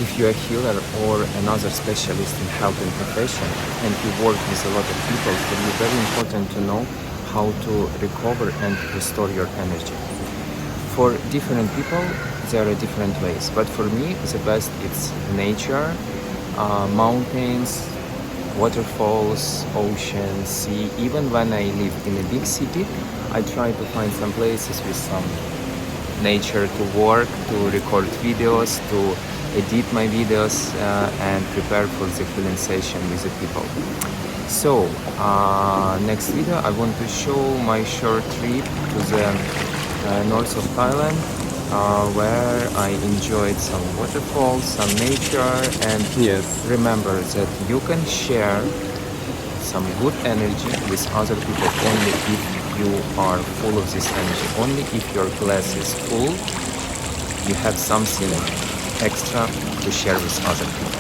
If you're a healer or another specialist in helping profession and you work with a lot of people, for you very important to know how to recover and restore your energy. For different people, there are different ways, but for me, the best it's nature, mountains, waterfalls, ocean, sea. Even when I live in a big city, I try to find some places with some nature to work, to record videos, to edit my videos and prepare for the healing session with the people. So next video I want to show my short trip to the north of Thailand, where I enjoyed some waterfalls, some nature, and Yes. remember that you can share some good energy with other people only if you are full of this energy. Only if your glass is full, you have something extra to share with other people.